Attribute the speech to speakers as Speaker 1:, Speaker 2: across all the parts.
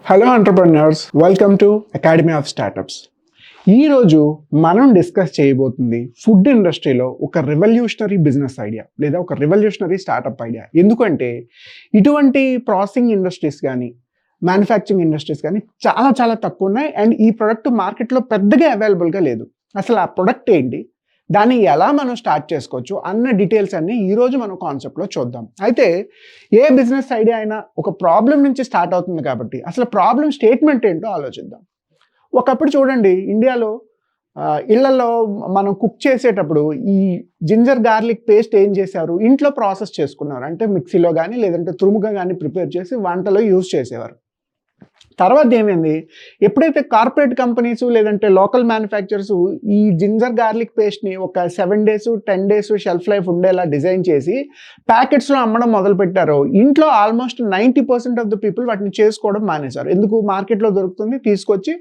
Speaker 1: Hello entrepreneurs, welcome to academy of startups. ఈరోజు మనం discuss చేయబోతుంది ఫుడ్ ఇండస్ట్రీలో ఒక రెవల్యూషనరీ బిజినెస్ ఐడియా లేదా ఒక రెవల్యూషనరీ స్టార్టప్ ఐడియా. ఎందుకంటే ఇటువంటి ప్రాసెసింగ్ ఇండస్ట్రీస్ కానీ మ్యానుఫ్యాక్చరింగ్ ఇండస్ట్రీస్ కానీ చాలా చాలా తక్కువ ఉన్నాయి అండ్ ఈ ప్రొడక్ట్ మార్కెట్లో పెద్దగా అవైలబుల్గా లేదు. అసలు ఆ ప్రొడక్ట్ ఏంటి, దాన్ని ఎలా మనం స్టార్ట్ చేసుకోవచ్చు అన్న డీటెయిల్స్ అన్నీ ఈరోజు మనం కాన్సెప్ట్లో చూద్దాం. అయితే ఏ బిజినెస్ ఐడియా అయినా ఒక ప్రాబ్లం నుంచి స్టార్ట్ అవుతుంది కాబట్టి అసలు ప్రాబ్లం స్టేట్మెంట్ ఏంటో ఆలోచిద్దాం. ఒకప్పుడు చూడండి, ఇండియాలో ఇళ్లలో మనం కుక్ చేసేటప్పుడు ఈ జింజర్ గార్లిక్ పేస్ట్ ఏం చేశారు, ఇంట్లో ప్రాసెస్ చేసుకున్నారు. అంటే మిక్సీలో కానీ లేదంటే తురుముగా కానీ ప్రిపేర్ చేసి వంటలో యూజ్ చేసేవారు. తర్వాత ఏమైంది, ఎప్పుడైతే కార్పొరేట్ కంపెనీస్ లేదంటే లోకల్ మ్యానుఫ్యాక్చరర్స్ ఈ జింజర్ గార్లిక్ పేస్ట్ని ఒక 7 days 10 days షెల్ఫ్ లైఫ్ ఉండేలా డిజైన్ చేసి ప్యాకెట్స్లో అమ్మడం మొదలుపెట్టారో, ఇంట్లో ఆల్మోస్ట్ 90% ఆఫ్ ద పీపుల్ వాటిని చేసుకోవడం మానేశారు. ఎందుకు, మార్కెట్లో దొరుకుతుంది, తీసుకొచ్చి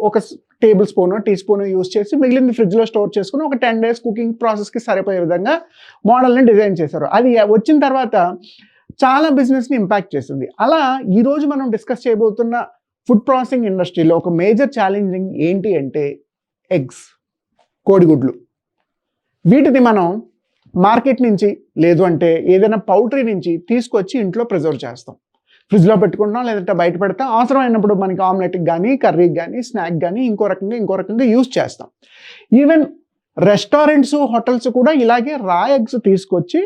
Speaker 1: ఒక టేబుల్ స్పూనో టీ స్పూనో యూజ్ చేసి మిగిలింది ఫ్రిడ్జ్లో స్టోర్ చేసుకుని ఒక 10 days కుకింగ్ ప్రాసెస్కి సరిపోయే విధంగా మోడల్ని డిజైన్ చేశారు. అది వచ్చిన తర్వాత చాలా బిజినెస్ని ఇంపాక్ట్ చేసింది. అలా ఈరోజు మనం డిస్కస్ చేయబోతున్న ఫుడ్ ప్రాసెసింగ్ ఇండస్ట్రీలో ఒక మేజర్ ఛాలెంజింగ్ ఏంటి అంటే ఎగ్స్, కోడిగుడ్లు. వీటిని మనం మార్కెట్ నుంచి లేదు అంటే ఏదైనా పౌల్ట్రీ నుంచి తీసుకొచ్చి ఇంట్లో ప్రిజర్వ్ చేస్తాం. ఫ్రిడ్జ్లో పెట్టుకుంటాం లేదంటే బయట పెడతాం. అవసరమైనప్పుడు మనకి ఆమ్లెట్కి కానీ కర్రీకి కానీ స్నాక్ కానీ ఇంకో రకంగా యూజ్ చేస్తాం. ఈవెన్ రెస్టారెంట్స్ హోటల్స్ కూడా ఇలాగే రా ఎగ్స్ తీసుకొచ్చి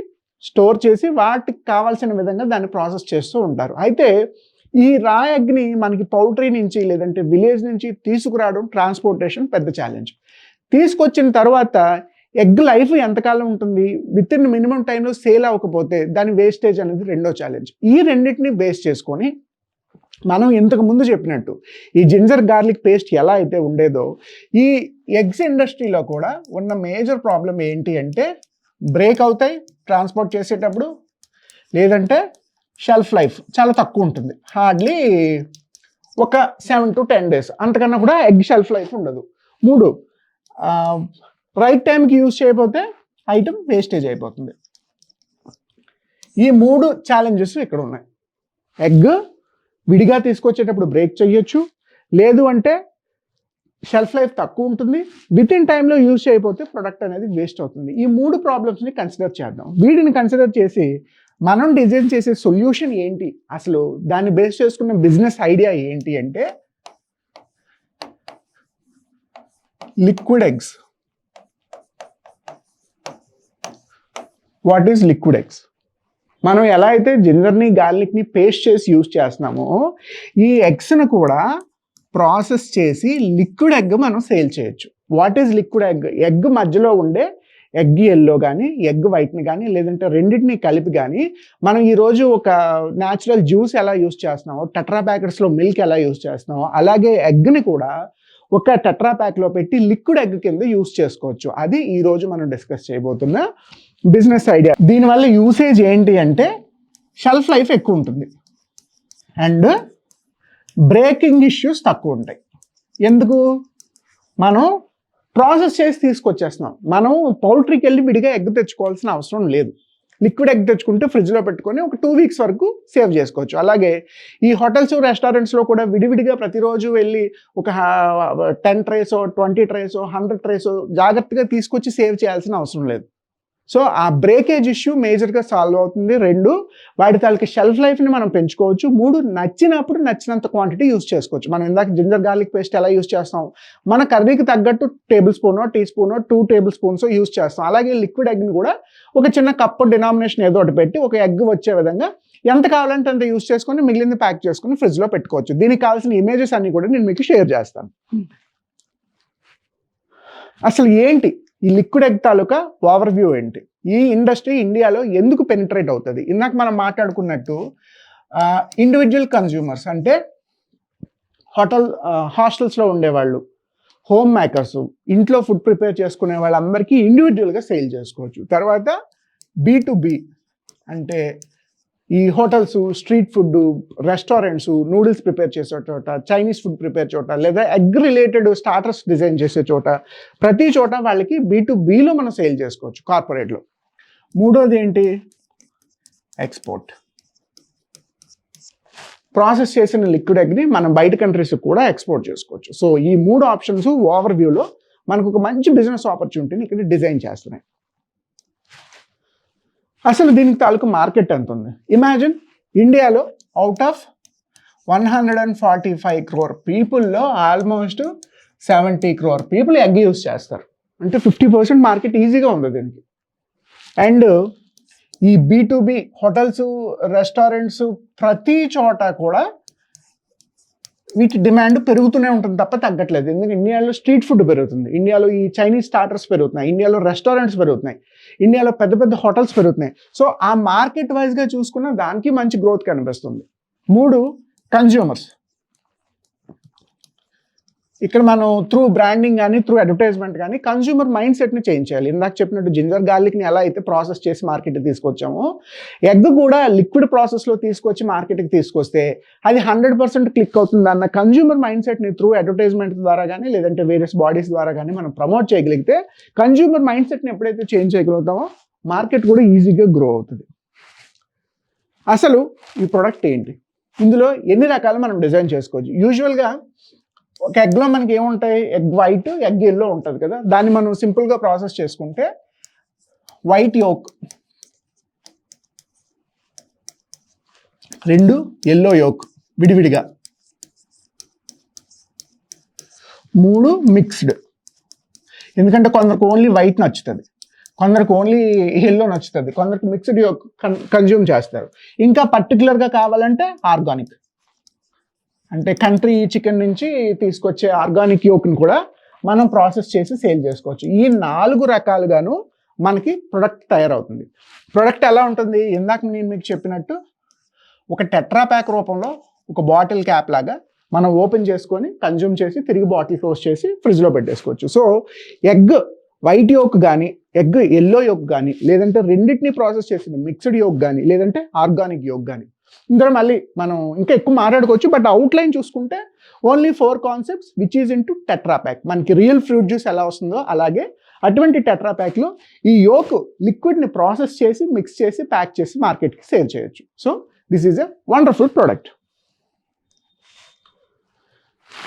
Speaker 1: స్టోర్ చేసి వాటికి కావాల్సిన విధంగా దాన్ని ప్రాసెస్ చేస్తూ ఉంటారు. అయితే ఈ రా ఎగ్ని మనకి పౌల్ట్రీ నుంచి లేదంటే విలేజ్ నుంచి తీసుకురావడం, ట్రాన్స్పోర్టేషన్ పెద్ద ఛాలెంజ్. తీసుకొచ్చిన తర్వాత ఎగ్ లైఫ్ ఎంతకాలం ఉంటుంది, విత్ ఇన్ మినిమం టైంలో సేల్ అవ్వకపోతే దాని వేస్టేజ్ అనేది రెండో ఛాలెంజ్. ఈ రెండింటిని బేస్ చేసుకొని మనం ఇంతకు ముందు చెప్పినట్టు ఈ జింజర్ గార్లిక్ పేస్ట్ ఎలా అయితే ఉండేదో, ఈ ఎగ్స్ ఇండస్ట్రీలో కూడా ఉన్న మేజర్ ప్రాబ్లం ఏంటి అంటే బ్రేక్ అవుతాయి ట్రాన్స్పోర్ట్ చేసేటప్పుడు, లేదంటే షెల్ఫ్ లైఫ్ చాలా తక్కువ ఉంటుంది. హార్డ్లీ ఒక 7 to 10 days, అంతకన్నా కూడా ఎగ్ షెల్ఫ్ లైఫ్ ఉండదు. 3, రైట్ టైంకి యూజ్ చేయకపోతే ఐటమ్ వేస్టేజ్ అయిపోతుంది. ఈ 3 ఛాలెంజెస్ ఇక్కడ ఉన్నాయి. ఎగ్ విడిగా తీసుకొచ్చేటప్పుడు బ్రేక్ చేయొచ్చు, లేదు అంటే షెల్ఫ్ లైఫ్ తక్కువ ఉంటుంది, విత్ ఇన్ టైంలో యూజ్ చేయకపోతే ప్రొడక్ట్ అనేది వేస్ట్ అవుతుంది. ఈ 3 ప్రాబ్లమ్స్ని కన్సిడర్ చేద్దాం. వీటిని కన్సిడర్ చేసి మనం డిజైన్ చేసే సొల్యూషన్ ఏంటి, అసలు దాన్ని బేస్ చేసుకున్న బిజినెస్ ఐడియా ఏంటి అంటే liquid eggs. What is liquid eggs? మనం ఎలా అయితే జింజర్ని గార్లిక్ని పేస్ట్ చేసి యూజ్ చేస్తున్నామో, ఈ ఎగ్స్ను కూడా ప్రాసెస్ చేసి లిక్విడ్ ఎగ్ మనం సేల్ చేయొచ్చు. What is liquid egg? Egg మధ్యలో ఉండే ఎగ్ ఎల్లో కానీ ఎగ్ వైట్ని కానీ లేదంటే రెండింటిని కలిపి కానీ మనం ఈరోజు ఒక న్యాచురల్ జ్యూస్ ఎలా యూస్ చేస్తున్నామో, టెట్రా ప్యాకెట్స్లో మిల్క్ ఎలా యూస్ చేస్తున్నామో, అలాగే ఎగ్ని కూడా ఒక టెట్రా ప్యాక్లో పెట్టి లిక్విడ్ ఎగ్ కింద యూస్ చేసుకోవచ్చు. అది ఈరోజు మనం డిస్కస్ చేయబోతున్న బిజినెస్ ఐడియా. దీనివల్ల యూసేజ్ ఏంటి అంటే షెల్ఫ్ లైఫ్ ఎక్కువ ఉంటుంది అండ్ బ్రేకింగ్ ఇష్యూస్ తక్కువ ఉంటాయి. ఎందుకు, మనం ప్రాసెస్ చేసి తీసుకొచ్చేస్తున్నాం. మనం పౌల్ట్రీకి వెళ్ళి విడిగా ఎగ్ తెచ్చుకోవాల్సిన అవసరం లేదు. లిక్విడ్ ఎగ్ తెచ్చుకుంటే ఫ్రిడ్జ్లో పెట్టుకొని ఒక 2 weeks వరకు సేవ్ చేసుకోవచ్చు. అలాగే ఈ హోటల్స్ రెస్టారెంట్స్లో కూడా విడివిడిగా ప్రతిరోజు వెళ్ళి ఒక 10 trays 20 trays 100 trays జాగ్రత్తగా తీసుకొచ్చి సేవ్ చేయాల్సిన అవసరం లేదు. సో ఆ బ్రేకేజ్ ఇష్యూ మేజర్గా సాల్వ్ అవుతుంది. 2, వాటి తాలూకు షెల్ఫ్ లైఫ్ని మనం పెంచుకోవచ్చు. 3, నచ్చినప్పుడు నచ్చినంత క్వాంటిటీ యూస్ చేసుకోవచ్చు. మనం ఇందాక జింజర్ గార్లిక్ పేస్ట్ ఎలా యూస్ చేస్తాం, మన కర్రీకి తగ్గట్టు టేబుల్ స్పూనో టీ స్పూనో 2 tablespoons యూస్ చేస్తాం. అలాగే లిక్విడ్ ఎగ్ని కూడా ఒక చిన్న కప్పు డినామినేషన్ ఏదో ఒకటి పెట్టి ఒక ఎగ్ వచ్చే విధంగా ఎంత కావాలంటే అంత యూస్ చేసుకొని మిగిలింది ప్యాక్ చేసుకుని ఫ్రిడ్జ్లో పెట్టుకోవచ్చు. దీనికి కావాల్సిన ఇమేజెస్ అన్ని కూడా నేను మీకు షేర్ చేస్తాను. అసలు ఏంటి ఈ లిక్విడ్ ఎగ్ తాలూకా ఓవర్ వ్యూ ఏంటి, ఈ ఇండస్ట్రీ ఇండియాలో ఎందుకు పెనిట్రేట్ అవుతుంది? ఇందాక మనం మాట్లాడుకున్నట్టు ఇండివిజువల్ కన్జ్యూమర్స్ అంటే హాస్టల్స్లో ఉండేవాళ్ళు, హోమ్ మేకర్స్, ఇంట్లో ఫుడ్ ప్రిపేర్ చేసుకునే వాళ్ళందరికీ ఇండివిజువల్గా సేల్ చేసుకోవచ్చు. తర్వాత B2B అంటే ఈ hotels, street food, restaurants, noodles prepare చేసే చోట, చైనీస్ ఫుడ్ ప్రిపేర్ చోట, లేదా ఎగ్ రిలేటెడ్ స్టార్టర్స్ డిజైన్ చేసే చోట, ప్రతి చోట వాళ్ళకి B2Bలో మనం సేల్ చేసుకోవచ్చు కార్పొరేట్లో. 3వది ఏంటి, ఎక్స్పోర్ట్. ప్రాసెస్ చేసిన లిక్విడ్ ఎగ్ని మనం బయట కంట్రీస్ కూడా ఎక్స్పోర్ట్ చేసుకోవచ్చు. సో ఈ 3 ఆప్షన్స్ ఓవర్ వ్యూలో మనకు ఒక మంచి బిజినెస్ ఆపర్చునిటీని ఇక్కడ డిజైన్ చేస్తున్నాయి. అసలు దీనికి తాలూకు మార్కెట్ ఎంత ఉంది? ఇమాజిన్ ఇండియాలో అవుట్ ఆఫ్ 145 crore పీపుల్లో almost 70 crore people egg use చేస్తారు. అంటే 50% మార్కెట్ ఈజీగా ఉంది దీనికి. అండ్ ఈ B2B హోటల్స్, రెస్టారెంట్స్ ప్రతి చోట కూడా వీటి డిమాండ్ పెరుగుతూనే ఉంటుంది తప్ప తగ్గట్లేదు. ఎందుకంటే ఇండియాలో స్ట్రీట్ ఫుడ్ పెరుగుతుంది, ఇండియాలో ఈ చైనీస్ స్టార్టర్స్ పెరుగుతున్నాయి, ఇండియాలో రెస్టారెంట్స్ పెరుగుతున్నాయి, ఇండియాలో పెద్ద పెద్ద హోటల్స్ పెరుగుతున్నాయి. సో ఆ మార్కెట్ వైజ్గా చూసుకున్న దానికి మంచి గ్రోత్ కనిపిస్తుంది. 3 కన్జ్యూమర్స్. ఇక్కడ మనం త్రూ బ్రాండింగ్ కానీ త్రూ అడ్వర్టైజ్మెంట్ కానీ కన్జ్యూమర్ మైండ్ సెట్ని చేంజ్ చేయాలి. ఇందాక చెప్పినట్టు జింజర్ గార్లిక్ని ఎలా అయితే ప్రాసెస్ చేసి మార్కెట్కి తీసుకొచ్చామో, ఎగ్ కూడా లిక్విడ్ ప్రాసెస్లో తీసుకొచ్చి మార్కెట్కి తీసుకొస్తే అది 100% క్లిక్ అవుతుంది అన్న కన్జ్యూమర్ మైండ్ సెట్ని త్రూ అడ్వర్టైజ్మెంట్ ద్వారా కానీ లేదంటే వేరియస్ బాడీస్ ద్వారా కానీ మనం ప్రమోట్ చేయగలిగితే, కన్జ్యూమర్ మైండ్ సెట్ని ఎప్పుడైతే చేంజ్ చేయగలుగుతామో మార్కెట్ కూడా ఈజీగా గ్రో అవుతుంది. అసలు ఈ ప్రోడక్ట్ ఏంటి, ఇందులో ఎన్ని రకాలు మనం డిజైన్ చేసుకోవచ్చు? యూజువల్గా ఒక ఎగ్లో మనకి ఏముంటాయి? ఎగ్ వైట్, ఎగ్ ఎల్లో ఉంటుంది కదా. దాన్ని మనం సింపుల్గా ప్రాసెస్ చేసుకుంటే వైట్ యోక్ 2, ఎల్లో యోక్ విడివిడిగా 3 మిక్స్డ్. ఎందుకంటే కొందరికి ఓన్లీ వైట్ నచ్చుతుంది, కొందరికి ఓన్లీ ఎల్లో నచ్చుతుంది, కొందరికి మిక్స్డ్ యోక్ కన్జ్యూమ్ చేస్తారు. ఇంకా పర్టికులర్గా కావాలంటే ఆర్గానిక్, అంటే కంట్రీ చికెన్ నుంచి తీసుకొచ్చే ఆర్గానిక్ యోక్ని కూడా మనం ప్రాసెస్ చేసి సేల్ చేసుకోవచ్చు. ఈ 4 రకాలుగాను మనకి ప్రొడక్ట్ తయారవుతుంది. ప్రొడక్ట్ ఎలా ఉంటుంది? ఇందాక నేను మీకు చెప్పినట్టు ఒక టెట్రా ప్యాక్ రూపంలో ఒక బాటిల్ క్యాప్ లాగా మనం ఓపెన్ చేసుకొని కన్జ్యూమ్ చేసి తిరిగి బాటిల్ క్లోజ్ చేసి ఫ్రిడ్జ్లో పెట్టేసుకోవచ్చు. సో ఎగ్ వైట్ యోక్ కానీ ఎగ్ ఎల్లో యోక్ కానీ లేదంటే రెండింటిని ప్రాసెస్ చేసిన మిక్స్డ్ యోక్ కానీ లేదంటే ఆర్గానిక్ యోక్ కానీ, ఇందులో మళ్ళీ మనం ఇంకా ఎక్కువ మాట్లాడుకోవచ్చు. బట్ అవుట్లైన్ చూసుకుంటే only 4 concepts which is in to tetra pack. మనకి రియల్ ఫ్రూట్ జ్యూస్ ఎలా వస్తుందో అలాగే అటువంటి టెట్రా ప్యాక్లో ఈ యోక్ లిక్విడ్ని ప్రాసెస్ చేసి మిక్స్ చేసి ప్యాక్ చేసి మార్కెట్కి సేల్ చేయొచ్చు. So this is a wonderful product.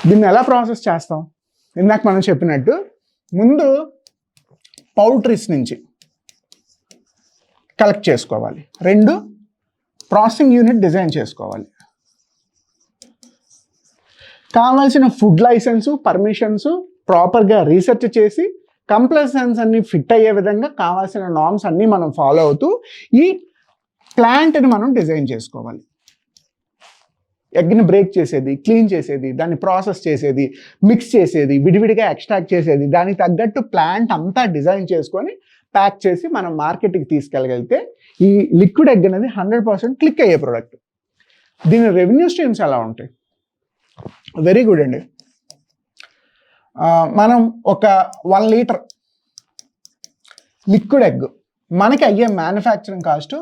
Speaker 1: దీన్ని ఎలా ప్రాసెస్ చేస్తాం? ఇందాక మనం చెప్పినట్టు ముందు పౌల్ట్రీస్ నుంచి కలెక్ట్ చేసుకోవాలి. 2 ప్రాసెసింగ్ యూనిట్ డిజైన్ చేసుకోవాలి. కావాల్సిన ఫుడ్ లైసెన్సు, పర్మిషన్స్ ప్రాపర్గా రీసెర్చ్ చేసి కంప్లైసెన్స్ అన్ని ఫిట్ అయ్యే విధంగా కావాల్సిన నార్మ్స్ అన్నీ మనం ఫాలో అవుతూ ఈ ప్లాంట్ని మనం డిజైన్ చేసుకోవాలి. ఎగ్ని బ్రేక్ చేసేది, క్లీన్ చేసేది, దాన్ని ప్రాసెస్ చేసేది, మిక్స్ చేసేది, విడివిడిగా ఎక్స్ట్రాక్ట్ చేసేది, దానికి తగ్గట్టు ప్లాంట్ అంతా డిజైన్ చేసుకొని ప్యాక్ చేసి మనం మార్కెట్కి తీసుకెళ్ళగలిగితే ఈ లిక్విడ్ ఎగ్ అనేది 100% క్లిక్ అయ్యే ప్రోడక్ట్. దీని రెవెన్యూ స్ట్రీమ్స్ ఎలా ఉంటాయి? వెరీ గుడ్ అండి. మనం ఒక 1 లీటర్ లిక్విడ్ ఎగ్ మనకి అయ్యే మ్యానుఫ్యాక్చరింగ్ కాస్ట్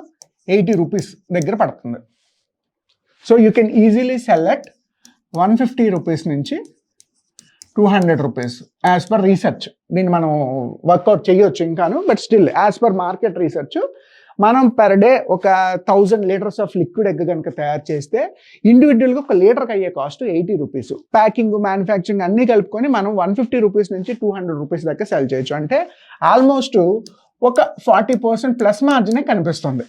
Speaker 1: 80 రూపీస్ దగ్గర పడుతుంది. So you can easily cell at 150 rupees నుంచి 200 రూపీస్ యాజ్ పర్ రీసెర్చ్. దీన్ని మనం వర్కౌట్ చేయొచ్చు ఇంకాను, but still as per market research మనం పర్ డే ఒక 1000 లీటర్స్ ఆఫ్ లిక్విడ్ ఎగ్ కనుక తయారు చేస్తే ఇండివిజువల్గా ఒక లీటర్కి అయ్యే కాస్ట్ 80 రూపీస్. ప్యాకింగ్, మ్యానుఫ్యాక్చరింగ్ అన్నీ కలుపుకొని మనం 150 రూపీస్ నుంచి 200 రూపీస్ దాకా సెల్ చేయొచ్చు. అంటే ఆల్మోస్ట్ ఒక 40% ప్లస్ మార్జినే కనిపిస్తుంది.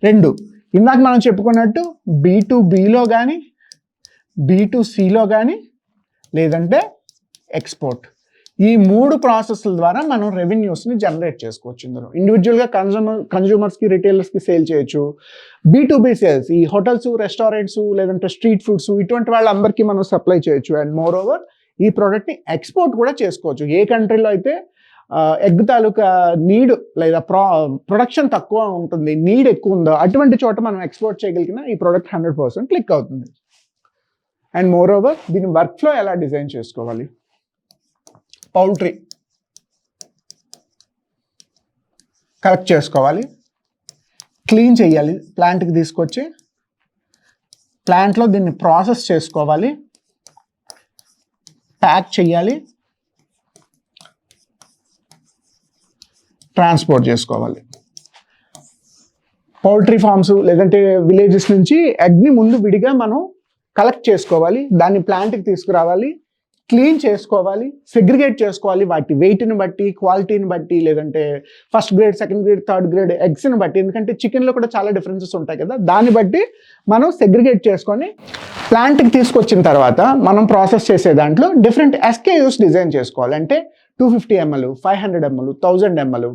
Speaker 1: 2 ఇందాక మనం చెప్పుకున్నట్టు B2Bలో కానీ B2Cలో కానీ లేదంటే ఎక్స్పోర్ట్, ఈ 3 ప్రాసెస్ల ద్వారా మనం రెవెన్యూస్ని జనరేట్ చేసుకోవచ్చు. ఇందులో ఇండివిజువల్గా కన్జ్యూమర్స్కి, రిటైలర్స్కి సేల్ చేయొచ్చు. B2B సేల్స్, ఈ హోటల్స్, రెస్టారెంట్స్ లేదంటే స్ట్రీట్ ఫుడ్స్ ఇటువంటి వాళ్ళందరికీ మనం సప్లై చేయొచ్చు. అండ్ మోర్ ఓవర్ ఈ ప్రోడక్ట్ని ఎక్స్పోర్ట్ కూడా చేసుకోవచ్చు. ఏ కంట్రీలో అయితే ఎగ్ తాలూకా నీడ్ లేదా ప్రొడక్షన్ తక్కువ ఉంటుంది, నీడ్ ఎక్కువ ఉందో అటువంటి చోట మనం ఎక్స్పోర్ట్ చేయగలిగిన ఈ ప్రోడక్ట్ 100% క్లిక్ అవుతుంది. అండ్ మోర్ ఓవర్ దీని వర్క్ ఫ్లో ఎలా డిజైన్ చేసుకోవాలి? పౌల్ట్రీ కలెక్ట్ చేసుకోవాలి, క్లీన్ చేయాలి, ప్లాంట్కి తీసుకొచ్చి ప్లాంట్లో దీన్ని ప్రాసెస్ చేసుకోవాలి, ప్యాక్ చేయాలి, ట్రాన్స్పోర్ట్ చేసుకోవాలి. పౌల్ట్రీ ఫార్మ్స్ లేదంటే విలేజెస్ నుంచి ఎగ్ని ముందు విడిగా మనం కలెక్ట్ చేసుకోవాలి, దాన్ని ప్లాంట్కి తీసుకురావాలి, క్లీన్ చేసుకోవాలి, సెగ్రిగేట్ చేసుకోవాలి వాటి వెయిట్ని బట్టి, క్వాలిటీని బట్టి, లేదంటే first grade, second grade, third grade ఎగ్స్ని బట్టి, ఎందుకంటే చికెన్లో కూడా చాలా డిఫరెన్సెస్ ఉంటాయి కదా, దాన్ని బట్టి మనం సెగ్రిగేట్ చేసుకొని ప్లాంట్కి తీసుకొచ్చిన తర్వాత మనం ప్రాసెస్ చేసే దాంట్లో డిఫరెంట్ SKUs డిజైన్ చేసుకోవాలి. అంటే 250 ml, 500 ml, 1000 ml,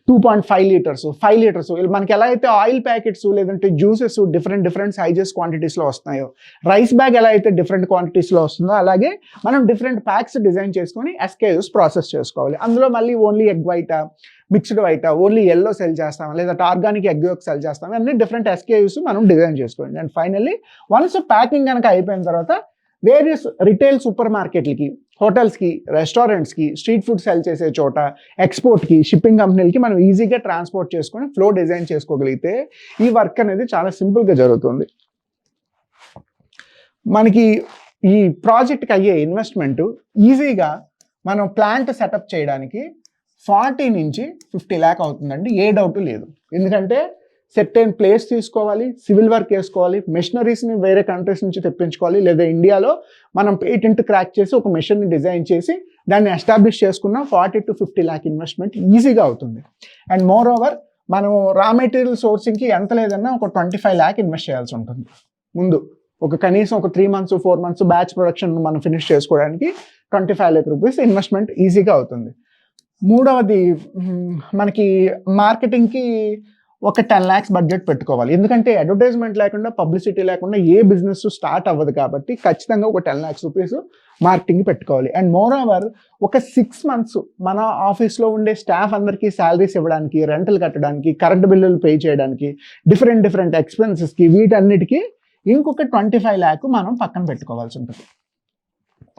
Speaker 1: 2.5 litres, 5 litres, మనకి ఎలా అయితే ఆయిల్ ప్యాకెట్స్ లేదంటే జ్యూసెస్ డిఫరెంట్ సైజెస్ క్వాంటిటీస్లో వస్తున్నాయో, రైస్ బ్యాగ్ ఎలా అయితే డిఫరెంట్ క్వాంటిటీస్లో వస్తుందో, అలాగే మనం డిఫరెంట్ ప్యాక్స్ డిజైన్ చేసుకొని SKUs ప్రాసెస్ చేసుకోవాలి. అందులో మళ్ళీ ఓన్లీ ఎగ్ వైటా, మిక్స్డ్ వైటా, ఓన్లీ ఎల్లో సెల్ చేస్తాం, లేదంటే ఆర్గానిక్ ఎగ్ యోక్ సెల్ చేస్తాం, అన్ని డిఫరెంట్ SKUs మనం డిజైన్ చేసుకోండి. అండ్ ఫైనల్లీ వన్స్ ప్యాకింగ్ కనుక అయిపోయిన తర్వాత వేరియస్ రిటైల్ సూపర్ మార్కెట్లకి, హోటల్స్కి, రెస్టారెంట్స్కి, స్ట్రీట్ ఫుడ్ సెల్ చేసే చోట, ఎక్స్పోర్ట్కి, షిప్పింగ్ కంపెనీలకి మనం ఈజీగా ట్రాన్స్పోర్ట్ చేసుకొని ఫ్లో డిజైన్ చేసుకోగలిగితే ఈ వర్క్ అనేది చాలా సింపుల్గా జరుగుతుంది. మనకి ఈ ప్రాజెక్ట్కి అయ్యే ఇన్వెస్ట్మెంట్ ఈజీగా మనం ప్లాంట్ సెటప్ చేయడానికి 40 నుంచి 50 lakh అవుతుందండి, ఏ డౌట్ లేదు. ఎందుకంటే సెర్టైన్ ప్లేస్ తీసుకోవాలి, సివిల్ వర్క్ వేసుకోవాలి, మెషినరీస్ని వేరే కంట్రీస్ నుంచి తెప్పించుకోవాలి, లేదా ఇండియాలో మనం పేటెంట్ క్రాక్ చేసి ఒక మెషిన్ని డిజైన్ చేసి దాన్ని ఎస్టాబ్లిష్ చేసుకున్న 40 to 50 lakh ఇన్వెస్ట్మెంట్ ఈజీగా అవుతుంది. అండ్ మోర్ ఓవర్ మనం రా మెటీరియల్ సోర్సింగ్కి ఎంత లేదన్నా ఒక 25 lakh ఇన్వెస్ట్ చేయాల్సి ఉంటుంది ముందు. కనీసం ఒక 3 months 4 months బ్యాచ్ ప్రొడక్షన్ మనం ఫినిష్ చేసుకోవడానికి 25 lakh రూపీస్ ఇన్వెస్ట్మెంట్ ఈజీగా అవుతుంది. మూడవది, మనకి మార్కెటింగ్కి ఒక 10 lakhs బడ్జెట్ పెట్టుకోవాలి. ఎందుకంటే అడ్వర్టైజ్మెంట్ లేకుండా, పబ్లిసిటీ లేకుండా ఏ బిజినెస్ స్టార్ట్ అవ్వదు కాబట్టి ఖచ్చితంగా ఒక 10 lakhs రూపీస్ మార్కెటింగ్ పెట్టుకోవాలి. అండ్ మోర్ ఓవర్ ఒక 6 months మన ఆఫీస్లో ఉండే స్టాఫ్ అందరికీ శాలరీస్ ఇవ్వడానికి, రెంటలు కట్టడానికి, కరెంట్ బిల్లులు పే చేయడానికి, డిఫరెంట్ ఎక్స్పెన్సెస్కి, వీటన్నిటికీ ఇంకొక 25 lakh మనం పక్కన పెట్టుకోవాల్సి ఉంటుంది.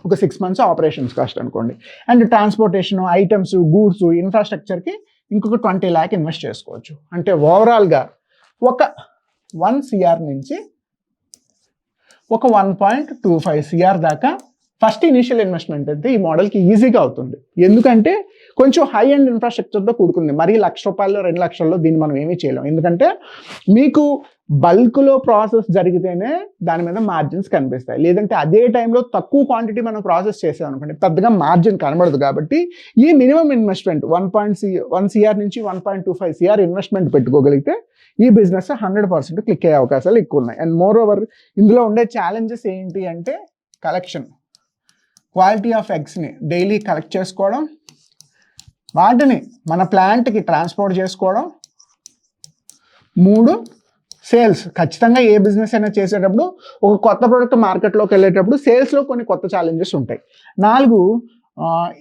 Speaker 1: ఒక 6 months ఆపరేషన్స్ కాస్ట్ అనుకోండి. అండ్ ట్రాన్స్పోర్టేషన్, ఐటమ్స్, గూడ్స్, ఇన్ఫ్రాస్ట్రక్చర్కి ఇంకొక 20 lakh ఇన్వెస్ట్ చేసుకోవచ్చు. అంటే ఓవరాల్గా ఒక 1 crore నుంచి ఒక 1.25 crore దాకా ఫస్ట్ ఇనిషియల్ ఇన్వెస్ట్మెంట్ అయితే ఈ మోడల్కి ఈజీగా అవుతుంది. ఎందుకంటే కొంచెం హై అండ్ ఇన్ఫ్రాస్ట్రక్చర్తో కూడుకుంది. మరీ ₹1,00,000 ₹2,00,000 దీన్ని మనం ఏమీ చేయలేం. ఎందుకంటే మీకు బల్క్లో ప్రాసెస్ జరిగితేనే దాని మీద మార్జిన్స్ కనిపిస్తాయి. లేదంటే అదే టైంలో తక్కువ క్వాంటిటీ మనం ప్రాసెస్ చేసాం అనుకోండి, పెద్దగా మార్జిన్ కనబడదు. కాబట్టి ఈ మినిమం ఇన్వెస్ట్మెంట్ 1 crore నుంచి 1.25 crore ఇన్వెస్ట్మెంట్ పెట్టుకోగలిగితే ఈ బిజినెస్ 100% క్లిక్ అయ్యే అవకాశాలు ఎక్కువ ఉన్నాయి. అండ్ మోర్ ఓవర్ ఇందులో ఉండే ఛాలెంజెస్ ఏంటి అంటే కలెక్షన్, క్వాలిటీ ఆఫ్ ఎగ్స్ని డైలీ కలెక్ట్ చేసుకోవడం, వాటిని మన ప్లాంట్కి ట్రాన్స్పోర్ట్ చేసుకోవడం, 3 సేల్స్. ఖచ్చితంగా ఏ బిజినెస్ అయినా చేసేటప్పుడు ఒక కొత్త ప్రోడక్ట్ మార్కెట్లోకి వెళ్ళేటప్పుడు సేల్స్లో కొన్ని కొత్త ఛాలెంజెస్ ఉంటాయి. 4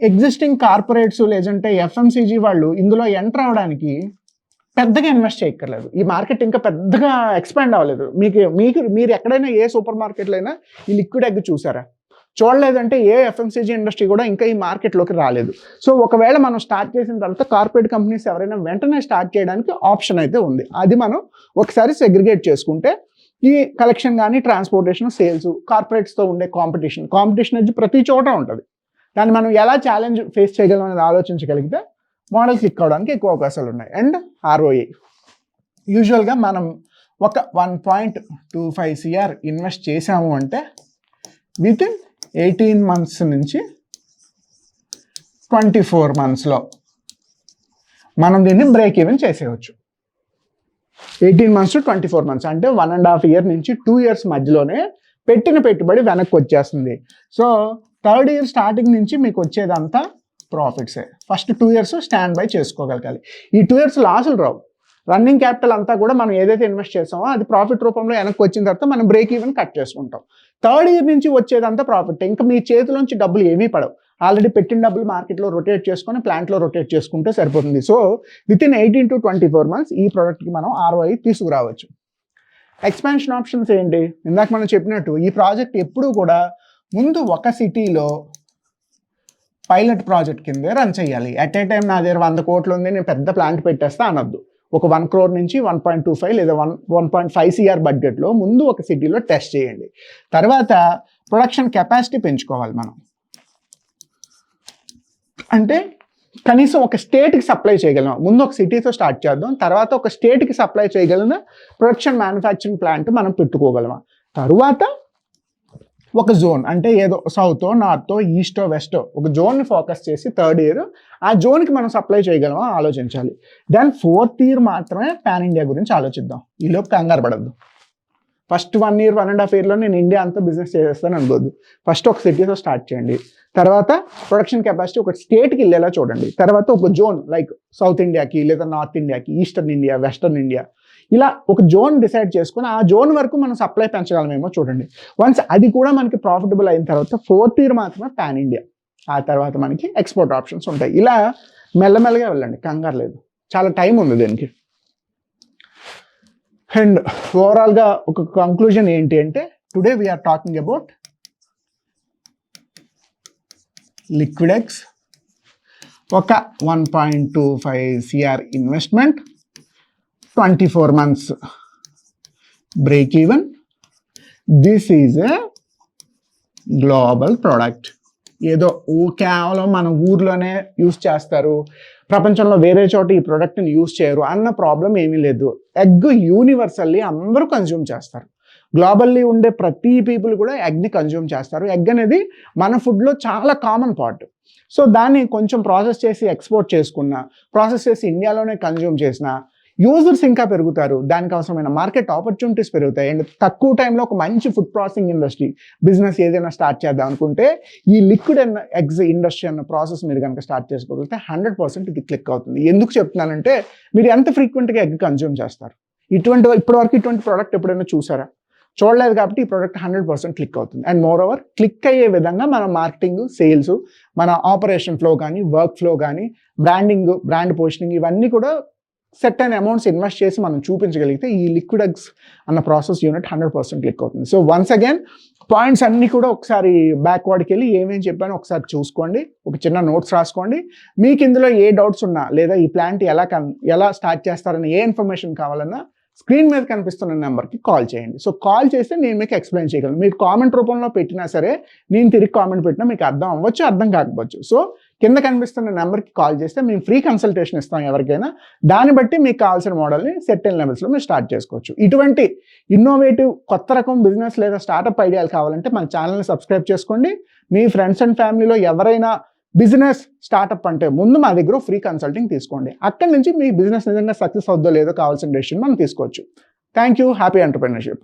Speaker 1: ఎగ్జిస్టింగ్ కార్పొరేట్స్ లేదంటే FMCG వాళ్ళు ఇందులో ఎంటర్ అవడానికి పెద్దగా ఇన్వెస్ట్ చేయక్కర్లేదు. ఈ మార్కెట్ ఇంకా పెద్దగా ఎక్స్పాండ్ అవ్వలేదు. మీరు ఎక్కడైనా ఏ సూపర్ మార్కెట్లో అయినా ఈ లిక్విడ్ ఎగ్ చూసారా? చూడలేదంటే ఏ FMCG ఇండస్ట్రీ కూడా ఇంకా ఈ మార్కెట్లోకి రాలేదు. సో ఒకవేళ మనం స్టార్ట్ చేసిన తర్వాత కార్పొరేట్ కంపెనీస్ ఎవరైనా వెంటనే స్టార్ట్ చేయడానికి ఆప్షన్ అయితే ఉంది. అది మనం ఒకసారి సెగ్రిగేట్ చేసుకుంటే ఈ కలెక్షన్ కానీ, ట్రాన్స్పోర్టేషన్, సేల్స్, కార్పొరేట్స్తో ఉండే కాంపిటీషన్ అనేది ప్రతి చోట ఉంటుంది. దాన్ని మనం ఎలా ఛాలెంజ్ ఫేస్ చేయగలం అనేది ఆలోచించగలిగితే మోడల్ క్లిక్ అవడానికి ఎక్కువ అవకాశాలు ఉన్నాయి. అండ్ ROI యూజువల్గా మనం ఒక 1.25 crore ఇన్వెస్ట్ చేసాము అంటే వితిన్ 18 months నుంచి 24 monthsలో మనం దీన్ని బ్రేక్ ఈవెన్ చేసేయచ్చు. 18 months to 24 months అంటే 1.5 year నుంచి 2 years మధ్యలోనే పెట్టిన పెట్టుబడి వెనక్కి వచ్చేస్తుంది. సో 3rd year స్టార్టింగ్ నుంచి మీకు వచ్చేదంతా ప్రాఫిట్సే. ఫస్ట్ 2 years స్టాండ్ బై చేసుకోగలగాలి. ఈ 2 years లాసులు రావు. రన్నింగ్ క్యాపిటల్ అంతా కూడా మనం ఏదైతే ఇన్వెస్ట్ చేసామో అది ప్రాఫిట్ రూపంలో వెనక్కి వచ్చిన తర్వాత మనం బ్రేక్ ఈవెన్ కట్ చేసుకుంటాం. 3rd year నుంచి వచ్చేదంతా ప్రాఫిట్. ఇంకా మీ చేతిలోంచి డబ్బులు ఏమీ పడవు. ఆల్రెడీ పెట్టిన డబ్బులు మార్కెట్లో రొటేట్ చేసుకొని ప్లాంట్లో రొటేట్ చేసుకుంటే సరిపోతుంది. సో వితిన్ 18 to 24 months ఈ ప్రోడక్ట్కి మనం ROI తీసుకురావచ్చు. ఎక్స్పాన్షన్ ఆప్షన్స్ ఏంటి? ఇందాక మనం చెప్పినట్టు ఈ ప్రాజెక్ట్ ఎప్పుడూ కూడా ముందు ఒక సిటీలో పైలట్ ప్రాజెక్ట్ కిందే రన్ చేయాలి. అట్ ఏ టైం నా దగ్గర 100 కోట్లు ఉంది, నేను పెద్ద ప్లాంట్ పెట్టేస్తా అనొద్దు. ఒక 1 crore నుంచి 1.25 లేదా 1.5 crore బడ్జెట్లో ముందు ఒక సిటీలో టెస్ట్ చేయండి. తర్వాత ప్రొడక్షన్ కెపాసిటీ పెంచుకోవాలి మనం. అంటే కనీసం ఒక స్టేట్కి సప్లై చేయగలం. ముందు ఒక సిటీతో స్టార్ట్ చేద్దాం, తర్వాత ఒక స్టేట్కి సప్లై చేయగలిగిన ప్రొడక్షన్ మ్యానుఫ్యాక్చరింగ్ ప్లాంట్ మనం పెట్టుకోగలమా. తరువాత ఒక జోన్, అంటే ఏదో సౌతో నార్తో ఈస్టో వెస్టో ఒక జోన్ని ఫోకస్ చేసి థర్డ్ ఇయర్ ఆ జోన్కి మనం సప్లై చేయగలమా ఆలోచించాలి. దెన్ ఫోర్త్ ఇయర్ మాత్రమే పాన్ ఇండియా గురించి ఆలోచిద్దాం. ఈలోపు కంగారు పడద్దు. ఫస్ట్ 1 year 1.5 yearలో నేను ఇండియా అంతా బిజినెస్ చేసేస్తాను అనుకోద్దు. ఫస్ట్ ఒక సిటీతో స్టార్ట్ చేయండి, తర్వాత ప్రొడక్షన్ కెపాసిటీ ఒక స్టేట్కి వెళ్ళేలా చూడండి, తర్వాత ఒక జోన్ లైక్ సౌత్ ఇండియాకి లేదా నార్త్ ఇండియాకి, ఈస్టర్న్ ఇండియా, వెస్టర్న్ ఇండియా, ఇలా ఒక జోన్ డిసైడ్ చేసుకుని ఆ జోన్ వరకు మనం సప్లై పెంచగలమేమో చూడండి. వన్స్ అది కూడా మనకి ప్రాఫిటబుల్ అయిన తర్వాత ఫోర్త్ ఇయర్ మాత్రమే పాన్ ఇండియా, ఆ తర్వాత మనకి ఎక్స్పోర్ట్ ఆప్షన్స్ ఉంటాయి. ఇలా మెల్లమెల్లగా వెళ్ళండి, కంగారు లేదు, చాలా టైం ఉంది దీనికి. అండ్ ఓవరాల్గా ఒక కంక్లూజన్ ఏంటి అంటే, టుడే వీఆర్ టాకింగ్ అబౌట్ లిక్విడెక్స్, ఒక 1.25 CR investment, 24 months break even. This is a global product. ఏదో కేవలం మన ఊర్లోనే యూస్ చేస్తారు, ప్రపంచంలో వేరే చోట ఈ ప్రోడక్ట్ని యూస్ చేయరు అన్న ప్రాబ్లం ఏమీ లేదు. ఎగ్ యూనివర్సల్లీ అందరూ కన్జ్యూమ్ చేస్తారు. గ్లోబల్లీ ఉండే ప్రతి పీపుల్ కూడా ఎగ్ని కన్జ్యూమ్ చేస్తారు. ఎగ్ అనేది మన ఫుడ్లో చాలా కామన్ పార్ట్. సో దాన్ని కొంచెం ప్రాసెస్ చేసి ఎక్స్పోర్ట్ చేసుకున్నా, ప్రాసెస్ చేసి ఇండియాలోనే కన్జ్యూమ్ చేసినా యూజర్స్ ఇంకా పెరుగుతారు, దానికి అవసరమైన మార్కెట్ ఆపర్చునిటీస్ పెరుగుతాయి. అండ్ తక్కువ టైంలో ఒక మంచి ఫుడ్ ప్రాసెసింగ్ ఇండస్ట్రీ బిజినెస్ ఏదైనా స్టార్ట్ చేద్దాం అనుకుంటే ఈ లిక్విడ్ అండ్ ఎగ్స్ ఇండస్ట్రీ అన్న ప్రాసెస్ మీరు కనుక స్టార్ట్ చేసుకోగలిగితే 100% ఇది క్లిక్ అవుతుంది. ఎందుకు చెప్తున్నానంటే, మీరు ఎంత ఫ్రీక్వెంట్గా ఎగ్ కన్జ్యూమ్ చేస్తారు, ఇప్పటివరకు ఇటువంటి ప్రోడక్ట్ ఎప్పుడైనా చూసారా? చూడలేదు, కాబట్టి ఈ ప్రోడక్ట్ 100% క్లిక్ అవుతుంది. అండ్ మోర్ ఓవర్ క్లిక్ అయ్యే విధంగా మన మార్కెటింగ్, సేల్స్, మన ఆపరేషన్ ఫ్లో కానీ, వర్క్ ఫ్లో కానీ, బ్రాండింగ్, బ్రాండ్ పొజిషనింగ్, ఇవన్నీ కూడా సెట్ అయిన అమౌంట్స్ ఇన్వెస్ట్ చేసి మనం చూపించగలిగితే ఈ లిక్విడ్ ఎగ్స్ అన్న ప్రాసెస్ యూనిట్ 100% క్లిక్ అవుతుంది. సో వన్స్ అగైన్ పాయింట్స్ అన్నీ కూడా ఒకసారి బ్యాక్వర్డ్కి వెళ్ళి ఏమేమి చెప్పానో ఒకసారి చూసుకోండి, ఒక చిన్న నోట్స్ రాసుకోండి. మీకు ఇందులో ఏ డౌట్స్ ఉన్నా, లేదా ఈ ప్లాంట్ ఎలా స్టార్ట్ చేస్తారని ఏ ఇన్ఫర్మేషన్ కావాలన్నా స్క్రీన్ మీద కనిపిస్తున్న నెంబర్కి కాల్ చేయండి. సో కాల్ చేస్తే నేను మీకు ఎక్స్ప్లెయిన్ చేయగలను. మీరు కామెంట్ రూపంలో పెట్టినా సరే, నేను తిరిగి కామెంట్ పెట్టినా మీకు అర్థం అవ్వచ్చు, అర్థం కాకపోవచ్చు. సో కింద కనిపిస్తున్న నెంబర్కి కాల్ చేస్తే మేము ఫ్రీ కన్సల్టేషన్ ఇస్తాం ఎవరికైనా. దాన్ని బట్టి మీకు కావాల్సిన మోడల్ని సెర్టైన్ లెవెల్స్లో మీరు స్టార్ట్ చేసుకోవచ్చు. ఇటువంటి ఇన్నోవేటివ్ కొత్త రకం బిజినెస్ లేదా స్టార్టప్ ఐడియాలు కావాలంటే మన ఛానల్ని సబ్స్క్రైబ్ చేసుకోండి. మీ ఫ్రెండ్స్ అండ్ ఫ్యామిలీలో ఎవరైనా బిజినెస్ స్టార్టప్ అంటే ముందు మా దగ్గర ఫ్రీ కన్సల్టింగ్ తీసుకోండి. అక్కడి నుంచి మీ బిజినెస్ నిజంగా సక్సెస్ అవుద్దో లేదో కావాల్సిన డెసిషన్ మనం తీసుకోవచ్చు. Thank you. Happy entrepreneurship.